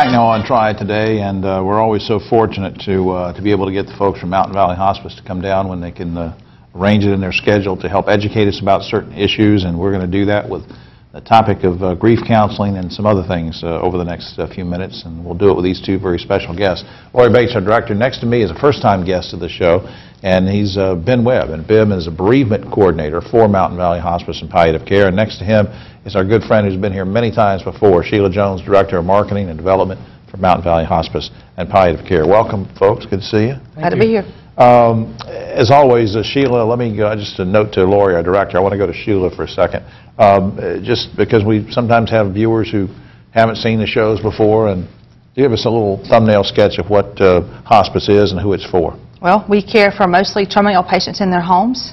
back now on Triad Today, and we're always so fortunate to be able to get the folks from Mountain Valley Hospice to come down when they can arrange it in their schedule to help educate us about certain issues, and we're going to do that with the topic of grief counseling and some other things over the next few minutes, and we'll do it with these two very special guests. Lori Bates, our director, next to me is a first-time guest of the show, and he's Ben Webb, and Ben is a Bereavement Coordinator for Mountain Valley Hospice and Palliative Care, and next to him is our good friend who's been here many times before, Sheila Jones, Director of Marketing and Development for Mountain Valley Hospice and Palliative Care. Welcome, folks. Good to see you. Glad to be here. As always, Sheila, let me go, just a note to Lori, our director. I want to go to Sheila for a second, just because we sometimes have viewers who haven't seen the shows before, and give us a little thumbnail sketch of what hospice is and who it's for. Well, we care for mostly terminally ill patients in their homes,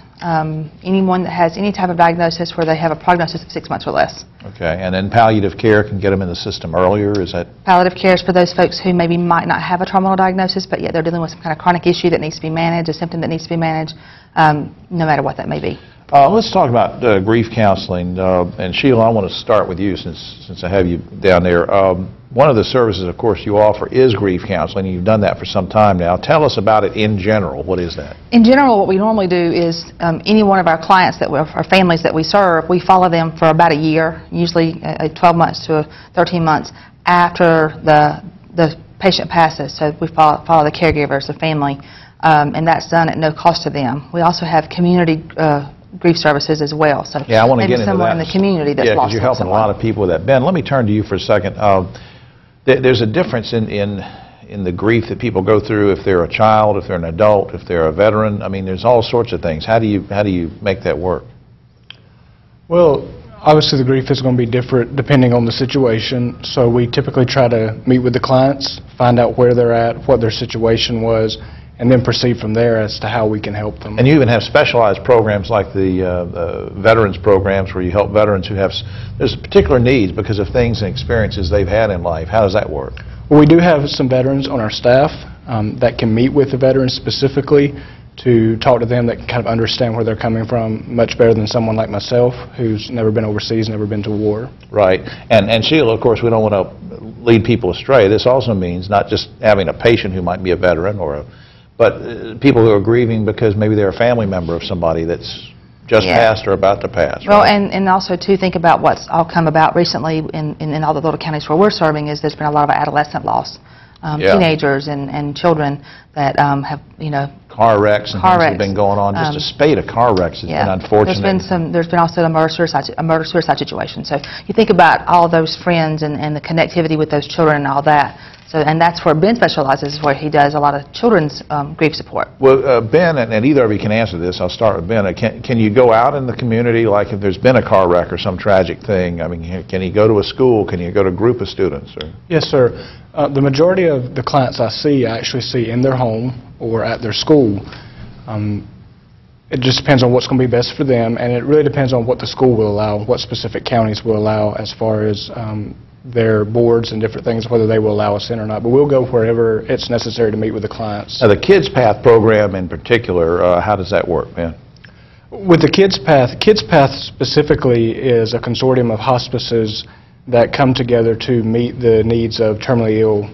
anyone that has any type of diagnosis where they have a prognosis of 6 months or less. Okay, and then palliative care can get them in the system earlier, is that? Palliative care is for those folks who maybe might not have a terminal diagnosis, but yet they're dealing with some kind of chronic issue that needs to be managed, a symptom that needs to be managed, no matter what that may be. Let's talk about grief counseling, and Sheila, I want to start with you since I have you down there. One of the services, of course, you offer is grief counseling, and you've done that for some time now. Tell us about it in general. What is that? In general, what we normally do is any one of our clients, our families that we serve, we follow them for about a year, usually 12 months to 13 months after the patient passes. So we follow the caregivers, the family, and that's done at no cost to them. We also have community grief services as well. So yeah, I want to get into that. Someone in the community that's lost because you're helping a lot of people with that. Ben, let me turn to you for a second. There's a difference in the grief that people go through if they're a child, if they're an adult, if they're a veteran. I mean, there's all sorts of things. How do you make that work? Well, obviously the grief is going to be different depending on the situation. So we typically try to meet with the clients, find out where they're at, what their situation was, and then proceed from there as to how we can help them. And you even have specialized programs like the veterans programs where you help veterans who have there's particular needs because of things and experiences they've had in life. How does that work? Well, we do have some veterans on our staff that can meet with the veterans specifically to talk to them, that can kind of understand where they're coming from much better than someone like myself who's never been overseas, never been to war. Right. And Sheila, of course, we don't want to lead people astray. This also means not just having a patient who might be a veteran but people who are grieving because maybe they're a family member of somebody that's just passed or about to pass. Well, right? and also to think about what's all come about recently in all the little counties where we're serving is there's been a lot of adolescent loss, teenagers and children that have, car wrecks and things have been going on. Just a spate of car wrecks has been unfortunate. There's been also a murder-suicide situation. So you think about all those friends and the connectivity with those children and all that. So, and that's where Ben specializes, where he does a lot of children's grief support. Well, Ben, and either of you can answer this. I'll start with Ben. Can you go out in the community, like if there's been a car wreck or some tragic thing? I mean, can you go to a school? Can you go to a group of students? Or? Yes, sir. The majority of the clients I actually see in their home or at their school. It just depends on what's going to be best for them, and it really depends on what the school will allow, what specific counties will allow as far as their boards and different things, whether they will allow us in or not. But we'll go wherever it's necessary to meet with the clients. Now, the Kids Path program in particular, how does that work, Ben? With the Kids Path specifically is a consortium of hospices that come together to meet the needs of terminally ill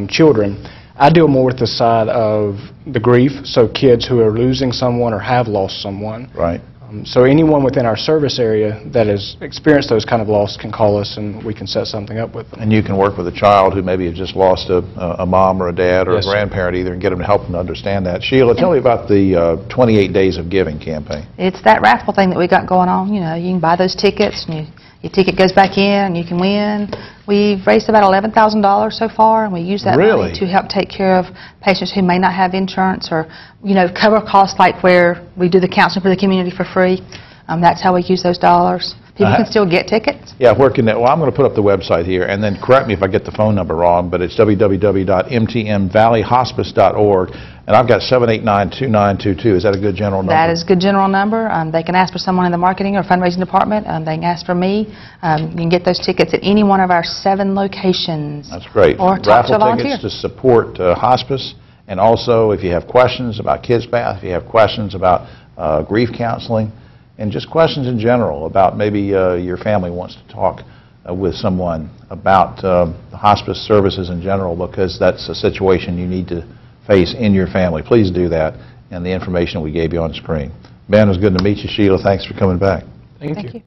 children. I deal more with the side of the grief, so kids who are losing someone or have lost someone. Right. So anyone within our service area that has experienced those kind of loss can call us and we can set something up with them. And you can work with a child who maybe has just lost a mom or a dad or yes, a grandparent either and get them to help them to understand that. Sheila, tell me about the 28 Days of Giving campaign. It's that raffle thing that we got going on. You can buy those tickets and your ticket goes back in and you can win. We've raised about $11,000 so far, and we use that money to help take care of patients who may not have insurance or, cover costs like where we do the counseling for the community for free. That's how we use those dollars. People can still get tickets. Yeah, where can that? Well, I'm going to put up the website here, and then correct me if I get the phone number wrong, but it's www.mtmvalleyhospice.org, and I've got 789-2922. Is that a good general number? That is a good general number. They can ask for someone in the marketing or fundraising department. They can ask for me. You can get those tickets at any one of our 7 locations. That's great. Or talk to a volunteer. Raffle tickets to support hospice, and also if you have questions about Kids Path, if you have questions about grief counseling, and just questions in general about maybe your family wants to talk with someone about hospice services in general, because that's a situation you need to face in your family. Please do that, and the information we gave you on screen. Ben, it was good to meet you. Sheila, thanks for coming back. Thank you.